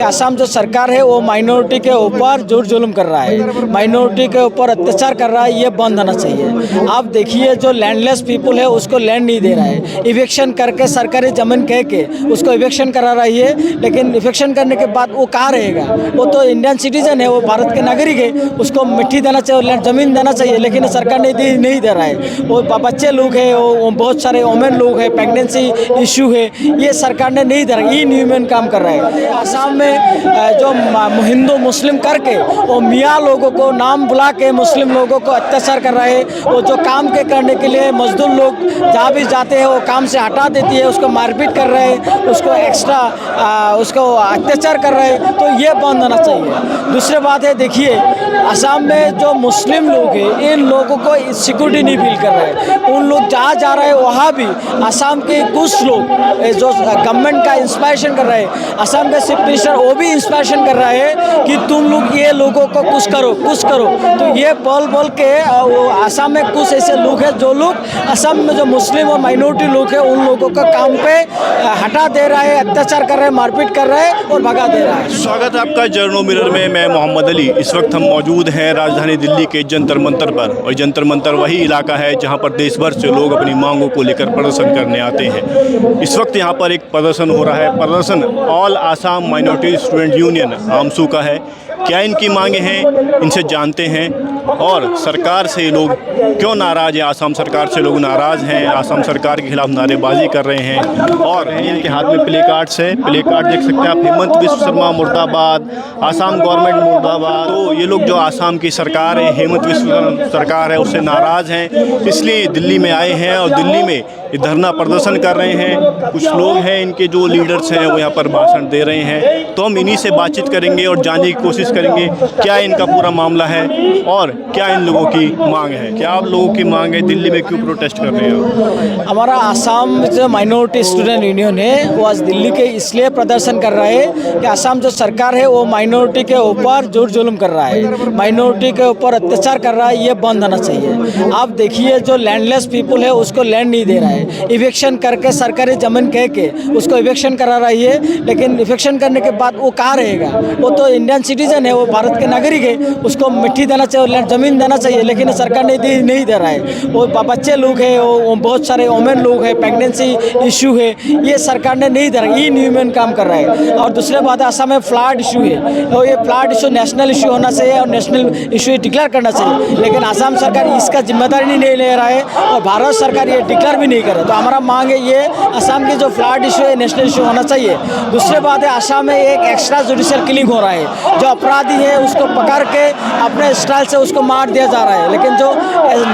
असम जो सरकार है वो माइनॉरिटी के ऊपर जोर जुल्म कर रहा है, माइनॉरिटी के ऊपर अत्याचार कर रहा है। ये बंद होना चाहिए। आप देखिए जो लैंडलेस पीपल है उसको लैंड नहीं दे रहा है, इविक्शन करके सरकारी जमीन कह के उसको इविक्शन करा रही है। लेकिन इविक्शन करने के बाद वो कहाँ रहेगा? वो तो इंडियन सिटीजन है, वो भारत के नागरिक है, उसको मिट्टी देना चाहिए, लैंड जमीन देना चाहिए। लेकिन सरकार नहीं दे रहा है। वो बच्चे लोग हैं, वो बहुत सारे वोमेन लोग हैं, प्रेगनेंसी इशू है, ये सरकार ने नहीं दे रहा है। इनह्यूमन काम कर रहा है। असम में जो हिंदू मुस्लिम करके वो मियाँ लोगों को नाम बुला के मुस्लिम लोगों को अत्याचार कर रहे हैं। वो जो काम के करने के लिए मजदूर लोग जहाँ भी जाते हैं वो काम से हटा देती है, उसको मारपीट कर रहे हैं, उसको एक्स्ट्रा उसको अत्याचार कर रहे हैं। तो ये बंद होना चाहिए। दूसरी बात है, देखिए असम में जो मुस्लिम लोग हैं इन लोगों को सिक्योरिटी नहीं फील कर रहे हैं। उन लोग जहाँ जा रहे हैं वहाँ भी असम के कुछ लोग जो गवर्नमेंट का इंस्पायरेशन कर रहे हैं, असम के चीफ मिनिस्टर वो भी इंस्पायरेशन कर रहे हैं कि तुम लोग ये लोगों को कुछ करो कुछ करो। तो ये बोल के वो असम में कुछ ऐसे लोग हैं जो लोग असम में जो मुस्लिम और माइनॉरिटी लोग हैं उन लोगों का काम पे हटा दे रहा है, अत्याचार कर रहे हैं, मारपीट कर रहे हैं और भगा दे रहा है। स्वागत है आपका जर्नो मिरर में। मैं मोहम्मद अली। इस वक्त हम मौजूद हैं राजधानी दिल्ली के जंतर मंतर पर, और जंतर मंतर वही इलाका है जहां पर देश भर से लोग अपनी मांगों को लेकर प्रदर्शन करने आते हैं। इस वक्त यहां पर एक प्रदर्शन हो रहा है। प्रदर्शन all Assam minority student union AAMSU का है। क्या इनकी मांगे हैं, इनसे जानते हैं। और सरकार से लोग क्यों नाराज़ हैं, आसाम सरकार से लोग नाराज़ हैं, आसाम सरकार के खिलाफ नारेबाजी कर रहे हैं। और इनके हाथ में प्ले कार्ड्स है, प्ले कार्ड देख सकते हैं आप। हेमंत बिस्व शर्मा मुर्दाबाद, आसाम गवर्नमेंट मुर्दाबाद। तो ये लोग जो आसाम की सरकार है, हेमंत बिस्व सरकार है, उससे नाराज़ हैं, इसलिए दिल्ली में आए हैं और दिल्ली में ये धरना प्रदर्शन कर रहे हैं। कुछ लोग हैं इनके जो लीडर्स हैं वो यहाँ पर भाषण दे रहे हैं। तो हम इन्हीं से बातचीत करेंगे और जानने की कोशिश करेंगे क्या इनका पूरा मामला है और क्या इन लोगों की मांग है। क्या आप लोगों की मांग है? दिल्ली में क्यों प्रोटेस्ट कर रहे हो? हमारा आसाम जो माइनॉरिटी स्टूडेंट यूनियन है वो आज दिल्ली के इसलिए प्रदर्शन कर रहा है कि आसाम जो सरकार है वो माइनॉरिटी के ऊपर जोर जुल्म कर रहा है, माइनॉरिटी के ऊपर अत्याचार कर रहा है। ये बंद होना चाहिए। आप देखिए जो लैंडलेस पीपल है उसको लैंड नहीं दे रहा है, इविक्शन करके सरकारी जमीन कह के उसको इविक्शन करा रही है। लेकिन इविक्शन करने के बाद वो कहाँ रहेगा? वो तो इंडियन सिटीजन है, वो भारत के नागरिक है, उसको मिट्टी देना चाहिए, लैंड जमीन देना चाहिए। लेकिन सरकार नहीं दे रहा है। वो बच्चे लोग हैं, वो बहुत सारे वोमेन लोग हैं, प्रेगनेंसी इशू है, ये सरकार ने नहीं दे रहा है। इनह्यूमन काम कर रहा है। और दूसरी बात, असम में फ्लड इशू है, और ये फ्लड इशू नेशनल इशू होना चाहिए और नेशनल इशू डिक्लेयर करना चाहिए। लेकिन असम सरकार इसका जिम्मेदारी नहीं ले रहा है और भारत सरकार ये डिक्लेयर भी नहीं कर रहा। तो हमारा मांग है ये असम की जो फ्लड इशू है नेशनल इशू होना चाहिए। दूसरी बात है, असम में एक एक्स्ट्रा जुडिशियल किलिंग हो रहा है। जो अपराधी है उसको पकड़ के अपने स्टाइल से उसको मार दिया जा रहा है। लेकिन जो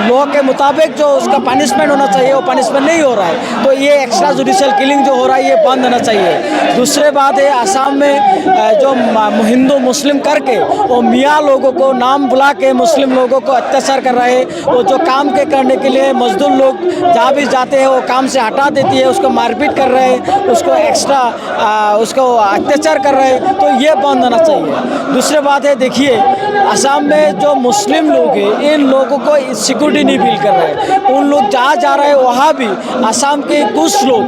लॉ के मुताबिक जो उसका पनिशमेंट होना चाहिए वो पनिशमेंट नहीं हो रहा है। तो ये एक्स्ट्रा जुडिशियल किलिंग जो हो रहा है ये बंद होना चाहिए। दूसरी बात है, असम में जो हिंदू मुस्लिम करके वो मियाँ लोगों को नाम बुला के मुस्लिम लोगों को अत्याचार कर रहे हैं। वो जो काम के करने के लिए मजदूर लोग जहाँ भी जाते हैं वो काम से हटा देती है, उसको मारपीट कर रहे हैं, उसको एक्स्ट्रा उसको अत्याचार कर रहे हैं। तो ये बंद होना चाहिए। दूसरी बात है, देखिए असम में जो मुस्लिम लोग हैं इन लोगों को सिक्योरिटी नहीं फील कर रहे हैं। उन लोग जहाँ जा रहे हैं वहाँ भी असम के कुछ लोग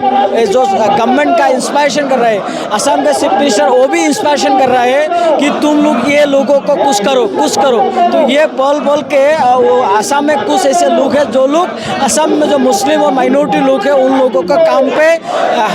जो गवर्नमेंट का इंस्पायरेशन कर रहे हैं, असम के चीफ मिनिस्टर वो भी इंस्पायरेशन कर रहे हैं कि तुम लोग ये लोगों को कुछ करो कुछ करो। तो ये बोल के वो असम में कुछ ऐसे लोग हैं जो लोग असम में जो मुस्लिम और माइनॉरिटी लोग हैं उन लोगों का काम पे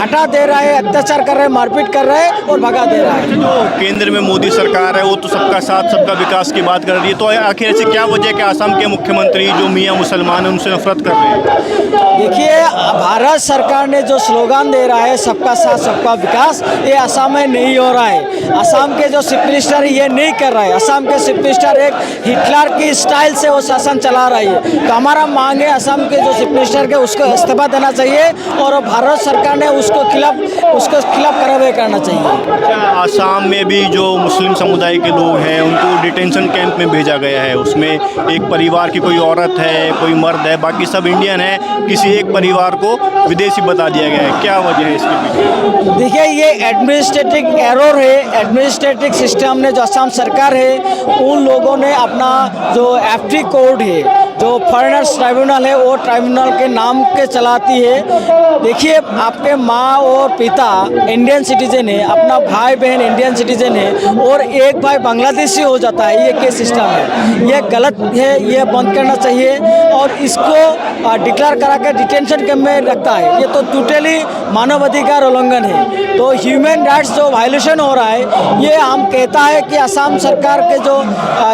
हटा दे रहा है, अत्याचार कर रहे हैं, मारपीट कर रहे हैं और भगा दे रहा है। जो केंद्र में मोदी सरकार है वो तो सबका साथ सबका विकास की बात कर रही है। तो आखिर ऐसी क्या वजह है कि असम के मुख्यमंत्री जो मियाँ मुसलमान हैं उनसे नफरत कर रहे हैं? देखिए भारत सरकार ने जो स्लोगन दे रहा है सबका साथ सबका विकास, ये असम में नहीं हो रहा है। असम के जो चीफ मिनिस्टर ये नहीं कर रहा है। असम के चीफ मिनिस्टर एक हिटलर की स्टाइल से वो शासन चला रही है। तो हमारा मांग है असम के जो चीफ मिनिस्टर के उसको इस्तीफा देना चाहिए और भारत सरकार ने उसको खिलाफ कार्रवाई करना चाहिए। आसाम में भी जो मुस्लिम समुदाय के लोग हैं उनको डिटेंशन कैंप में भेजा गया है। उसमें एक परिवार की कोई औरत है, कोई मर्द है, बाकी सब इंडियन है, किसी एक परिवार को विदेशी बता दिया गया है। क्या वजह है इसके पीछे? देखिए ये एडमिनिस्ट्रेटिव एरर है। एडमिनिस्ट्रेटिव सिस्टम ने जो असम सरकार है उन लोगों ने अपना जो एफटी कोड है जो फॉरेनर्स ट्राइब्यूनल है वो ट्राइब्यूनल के नाम के चलाती है। देखिए, आपके माँ और पिता इंडियन सिटीजन है, अपना भाई बहन इंडियन सिटीजन है और एक भाई बांग्लादेशी हो जाता है, ये केस सिस्टम है, ये गलत है, ये बंद करना चाहिए और इसको डिक्लेयर करा के डिटेंशन कैंप में रखता है। ये तो टोटली मानवाधिकार उल्लंघन है। तो ह्यूमन राइट्स जो वायलेशन हो रहा है, ये हम कहता है कि असम सरकार के जो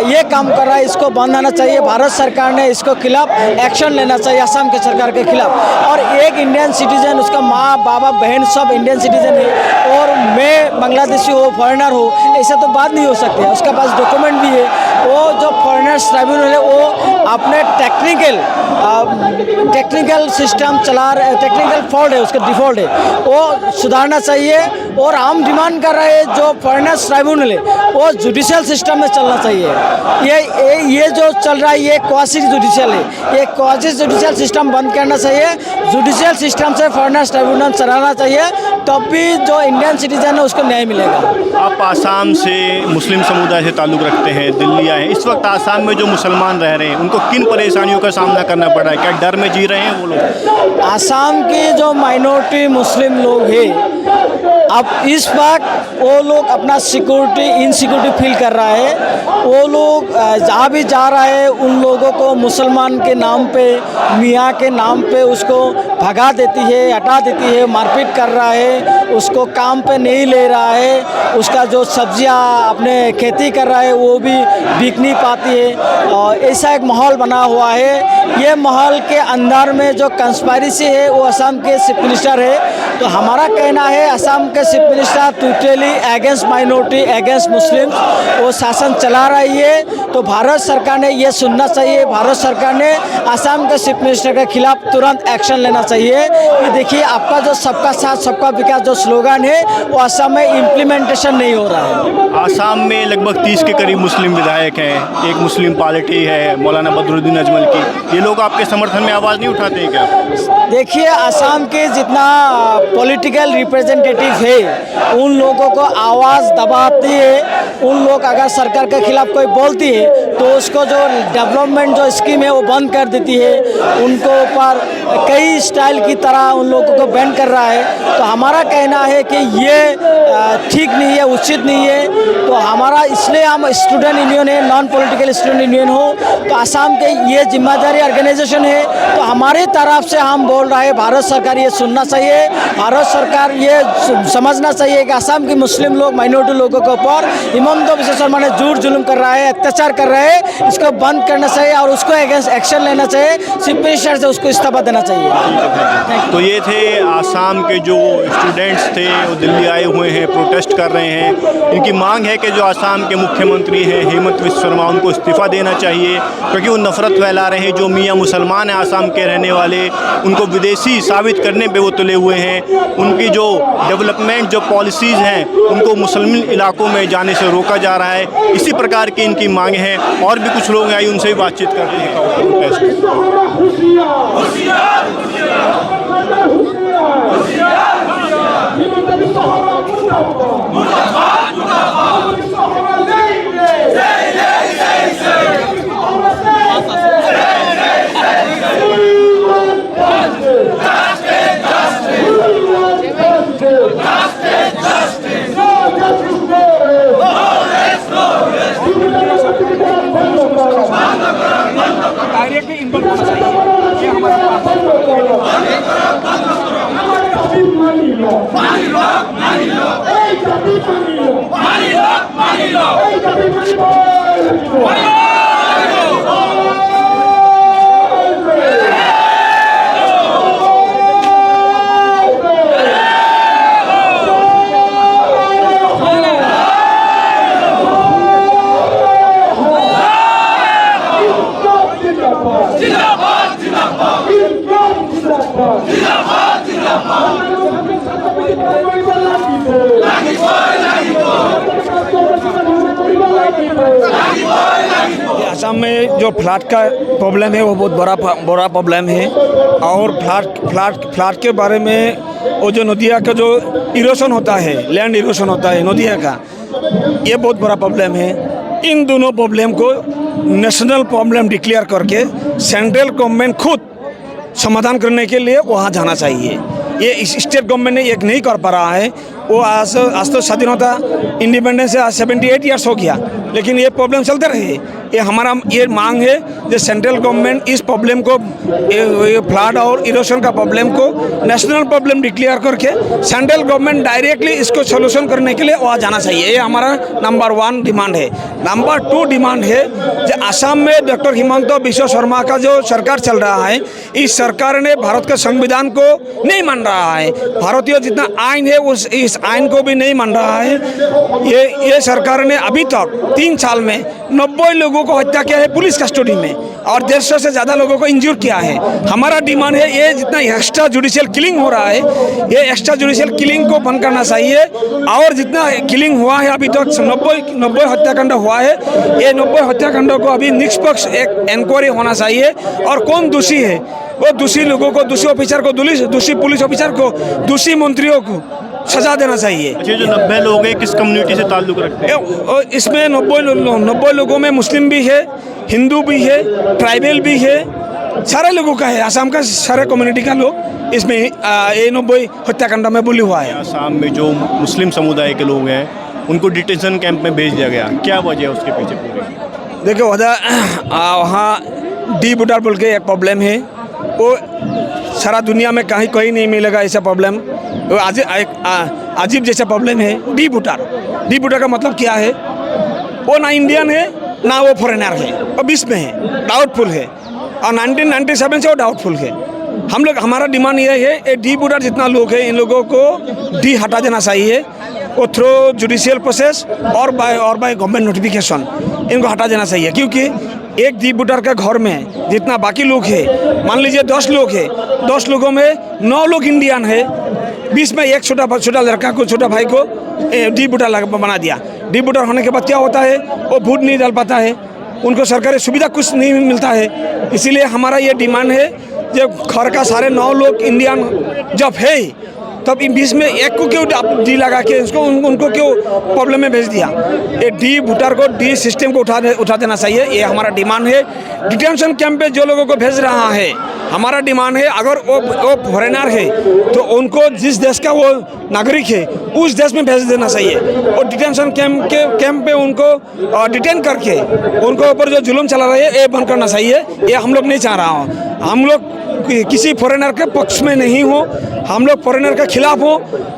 ये काम कर रहा है इसको बंद आना चाहिए। भारत सरकार ने इसको खिलाफ एक्शन लेना चाहिए, असम के सरकार के खिलाफ। और एक इंडियन सिटीजन, उसका माँ बाबा बहन सब इंडियन सिटीजन है और मैं बांग्लादेशी हो, फॉरेनर हो, ऐसा तो बात नहीं हो सकती है। उसके पास डॉक्यूमेंट भी है। वो जो फॉरेनर्स ट्राइब्यूनल है वो अपने टेक्निकल सिस्टम चला रहे, टेक्निकल फॉल्ट है, उसका डिफ़ॉल्ट है, वो सुधारना चाहिए। और हम डिमांड कर रहे हैं जो फॉरेनर्स ट्राइब्यूनल है वो जुडिशियल सिस्टम में चलना चाहिए। ये जो चल रहा है ये क्वासी जुडिशियल है, ये क्वासी जुडिशियल सिस्टम बंद करना चाहिए। जुडिशियल सिस्टम से फॉरेनर्स ट्राइब्यूनल चलाना चाहिए, तब भी जो इंडियन सिटीजन है उसको न्याय मिलेगा। आप आसाम से मुस्लिम समुदाय से ताल्लुक़ रखते हैं, दिल्ली आए हैं। इस वक्त आसाम में जो मुसलमान रह रहे हैं उनको किन परेशानियों का सामना करना पड़ रहा है? क्या डर में जी रहे हैं वो लोग? आसाम के जो माइनॉरिटी मुस्लिम लोग हैं, अब इस वक्त वो लोग अपना सिक्योरिटी इनसिक्योरिटी फील कर रहा है। वो लोग जहाँ भी जा रहा है उन लोगों को मुसलमान के नाम पे, मियाँ के नाम पे उसको भगा देती है, हटा देती है, मारपीट कर रहा है, उसको काम पे नहीं ले रहा है, उसका जो सब्जियाँ अपने खेती कर रहा है वो भी बिक नहीं पाती है। और ऐसा एक माहौल बना हुआ है। ये माहौल के अंदर में जो कंस्पायरेसी है वो असम के चीफ मिनिस्टर है। तो हमारा कहना है असम के chief minister totally against minority, against मुस्लिम वो शासन चला रही है। तो भारत सरकार ने ये सुनना चाहिए, भारत सरकार ने असम के चीफ मिनिस्टर के खिलाफ तुरंत एक्शन लेना चाहिए कि देखिए आपका जो सबका साथ सबका विकास जो स्लोगन है वो असम में इम्प्लीमेंटेशन नहीं हो रहा है। आसाम में लगभग 30 के करीब मुस्लिम विधायक हैं, एक मुस्लिम पार्टी है मौलाना बदरुद्दीन अजमल की। ये लोग आपके समर्थन में आवाज़ नहीं उठाते हैं क्या? देखिए, असम के जितना पॉलिटिकल रिप्रेजेंटेटिव है उन लोगों को आवाज़ दबाती है। उन लोग अगर सरकार के खिलाफ कोई बोलती है तो उसको जो डेवलपमेंट जो स्कीम है वो बंद कर देती है, उनको ऊपर कई स्टाइल की तरह उन लोगों को बैन कर रहा है। तो हमारा कहना है कि ये ठीक नहीं है, उचित नहीं है। तो हमारा इसलिए हम स्टूडेंट यूनियन है, नॉन पॉलिटिकल स्टूडेंट यूनियन हो, तो असम के ये जिम्मेदारी ऑर्गेनाइजेशन है। तो हमारी तरफ से हम बोल रहे हैं भारत सरकार ये सुनना चाहिए, भारत सरकार ये समझना चाहिए कि असम के मुस्लिम लोग, माइनॉरिटी लोगों के ऊपर हिमंत बिश्व शर्मा ने झूठ जुल्म कर रहा है, अत्याचार कर रहा है, इसको बंद करना चाहिए और उसको अगेंस्ट एक्शन लेना चाहिए। चीफ मिनिस्टर से उसको इस्तीफा देना चाहिए। तो ये थे आसाम के जो स्टूडेंट्स थे, वो दिल्ली आए हुए हैं, प्रोटेस्ट कर रहे हैं। इनकी मांग है कि जो आसाम के मुख्यमंत्री हैं हिमंत बिश्व शर्मा, उनको इस्तीफा देना चाहिए क्योंकि वो नफरत फैला रहे हैं। जो मियाँ मुसलमान हैं आसाम के रहने वाले, उनको विदेशी साबित करने पे वो तुले हुए हैं। उनकी जो डेवलपमेंट जो पॉलिसीज़ हैं उनको मुस्लिम इलाकों में जाने से रोका जा रहा है। इसी प्रकार की इनकी मांग है। और भी कुछ लोग आई, उनसे भी बातचीत करते हैं। असम में जो फ्लड का प्रॉब्लम है वो बहुत बड़ा प्रॉब्लम है। और फ्लड के बारे में वो जो नदिया का जो इरोशन होता है, लैंड इरोशन होता है नदिया का, ये बहुत बड़ा प्रॉब्लम है। इन दोनों प्रॉब्लम को नेशनल प्रॉब्लम डिक्लेयर करके सेंट्रल गवर्नमेंट खुद समाधान करने के लिए वहाँ जाना चाहिए। ये इस स्टेट गवर्नमेंट ने एक नहीं कर पा रहा है। वो आज तो स्वाधीनता इंडिपेंडेंस से आज 78 ईयर्स हो गया, लेकिन ये प्रॉब्लम चलते रहे। ये हमारा ये मांग है जो सेंट्रल गवर्नमेंट इस प्रॉब्लम को, ये फ्लड और इरोशन का प्रॉब्लम को नेशनल प्रॉब्लम डिक्लेयर करके सेंट्रल गवर्नमेंट डायरेक्टली इसको सोल्यूशन करने के लिए वहाँ जाना चाहिए। ये हमारा नंबर 1 डिमांड है। नंबर 2 डिमांड है जो असम में डॉक्टर हिमंत बिश्व शर्मा का जो सरकार चल रहा है, इस सरकार ने भारत के संविधान को नहीं मान रहा है। भारतीय जितना आइन है इस आइन को भी नहीं मान रहा है। ये सरकार ने अभी तक 3 साल में 90 लोगों को हत्या किया है पुलिस कस्टडी में, और 150 से ज़्यादा लोगों को इंजूर किया है। हमारा डिमांड है ये जितना एक्स्ट्रा जुडिशियल किलिंग हो रहा है, ये एक्स्ट्रा जुडिशियल किलिंग को बंद करना चाहिए। और जितना किलिंग हुआ है अभी तक 90 हत्याकांड हुआ है, ये 90 हत्याकांडों को अभी निष्पक्ष एक इंक्वायरी होना चाहिए। और कौन दोषी है, वो दोषी लोगों को, दोषी ऑफिसर को, दोषी पुलिस ऑफिसर को, दोषी मंत्रियों को सजा देना चाहिए। अच्छा, जो 90 लोग हैं किस कम्युनिटी से ताल्लुक़ रखते हैं? इसमें 90 लोगों में मुस्लिम भी है, हिंदू भी है, ट्राइबल भी है, सारे लोगों का है। असम का सारे कम्युनिटी का लोग इसमें ये 90 हत्याकांड में बोली हुआ है। असम में जो मुस्लिम समुदाय के लोग हैं उनको डिटेंशन कैंप में भेज दिया गया, क्या वजह है उसके पीछे पूरी? देखो वहाँ डी बुटार बोल के एक प्रॉब्लम है, वो सारा दुनिया में कहीं नहीं मिलेगा ऐसा प्रॉब्लम। वो अजीब जैसा प्रॉब्लम है डी बुटार का मतलब क्या है? वो ना इंडियन है ना वो फॉरेनर है, वो बीच में है, डाउटफुल है। और 1997 से वो डाउटफुल है। हमारा डिमांड ये है ये डी बुटार जितना लोग है इन लोगों को डी हटा देना चाहिए। वो थ्रू जुडिशियल प्रोसेस और बाय गवर्नमेंट नोटिफिकेशन इनको हटा देना चाहिए। क्योंकि एक डी बुटार के घर में जितना बाकी लोग है, मान लीजिए 10 लोग है, 10 लोगों में 9 लोग इंडियन है, बीच में एक छोटा लड़का को, छोटा भाई को डी बुटार बना दिया। डी बुटार होने के बाद क्या होता है, वो वोट नहीं डाल पाता है, उनको सरकारी सुविधा कुछ नहीं मिलता है। इसीलिए हमारा ये डिमांड है जब घर का सारे 9 लोग इंडियन जब है, तब इन बीच में एक को क्यों डी लगा के उनको क्यों प्रॉब्लम में भेज दिया? ये डी बुटार को, डी सिस्टम को उठा देना चाहिए। ये हमारा डिमांड है। डिटेंशन कैंप पे जो लोगों को भेज रहा है, हमारा डिमांड है अगर वो फॉरेनर है तो उनको जिस देश का वो नागरिक है उस देश में भेज देना चाहिए। और डिटेंशन कैंप पे उनको डिटेन करके उनको ऊपर जो जुल्म चला रहे हैं ये बंद करना चाहिए। ये हम लोग नहीं चाह रहा हूँ। हम लोग किसी फॉरेनर के पक्ष में नहीं हो, हम लोग फॉरेनर के खिलाफ हो।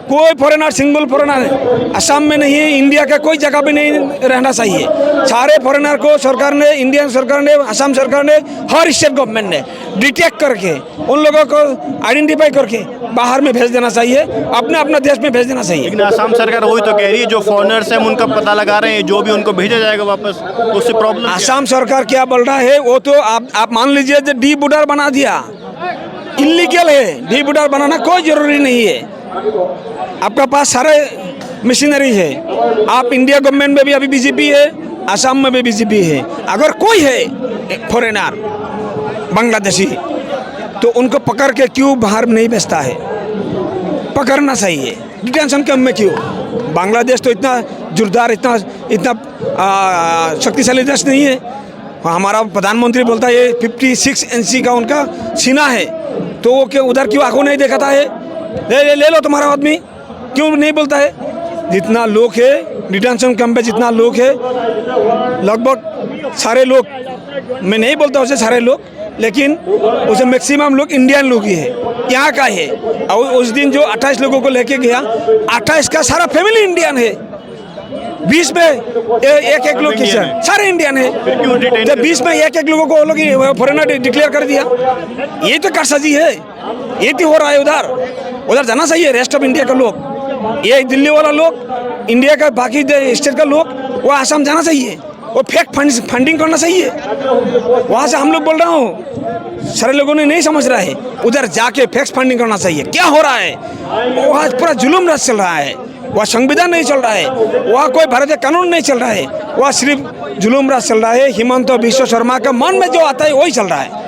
कोई फॉरेनर, सिंगल फॉरेनर असम में नहीं है, इंडिया का कोई जगह भी नहीं रहना चाहिए। सारे फॉरेनर को सरकार ने, इंडियन सरकार ने, असम सरकार ने, हर स्टेट गवर्नमेंट ने डिटेक्ट करके उन लोगों को आइडेंटिफाई करके बाहर में भेज देना चाहिए, अपना देश में भेज देना चाहिए। लेकिन असम सरकार वही तो कह रही है जो फॉरेनर्स हैं उनका पता लगा रहे हैं, जो भी उनको भेजा जाएगा वापस, उससे प्रॉब्लम। असम सरकार क्या बोल रहा है वो तो आप मान लीजिए जो डी बुटार बना दिया, इलीगल है। डी बुटार बनाना कोई जरूरी नहीं है, आपका पास सारे मशीनरी है। आप इंडिया गवर्नमेंट में भी अभी बीजेपी है, असम में भी बीजेपी है। अगर कोई है फॉरेनर बांग्लादेशी तो उनको पकड़ के क्यों बाहर नहीं भेजता है? पकड़ना चाहिए। डिटेंशन कैंप में क्यों? बांग्लादेश तो इतना जोरदार, इतना शक्तिशाली देश नहीं है। हमारा प्रधानमंत्री बोलता है 56 इंच का उनका सीना है, तो वो क्यों उधर क्यों आंखों नहीं दिखाता है? ले लो तुम्हारा आदमी, क्यों नहीं बोलता है? जितना लोग है डिटेंशन कैंप में, जितना लोग है लगभग सारे लोग, मैं नहीं बोलता उसे सारे लोग, लेकिन उसे मैक्सिमम लोग इंडियन लोग ही है, यहाँ का है। और उस दिन जो 28 लोगों को लेके गया, 28 का सारा फैमिली इंडियन है। 20 में एक लोग किसान सारे इंडियन है, जब 20 में एक लोगों को वो लोग फॉरेनर डिक्लेयर कर दिया, ये तो कारसाजी है। ये तो हो रहा है उधर जाना चाहिए रेस्ट ऑफ इंडिया का लोग। ये दिल्ली वाला लोग, इंडिया का बाकी स्टेट का लोग वो आसाम जाना चाहिए, वो फेक फंडिंग करना चाहिए। वहाँ से हम लोग बोल रहा हूँ, सारे लोगों ने नहीं समझ रहा है, उधर जाके फेक फंडिंग करना चाहिए। क्या हो रहा है वहाँ? पूरा जुलूम राज चल रहा है, वहाँ संविधान नहीं चल रहा है, वहाँ कोई भारतीय कानून नहीं चल रहा है, वहाँ सिर्फ जुलूम राज चल रहा है। हिमंत बिश्व शर्मा का मन में जो आता है वही चल रहा है।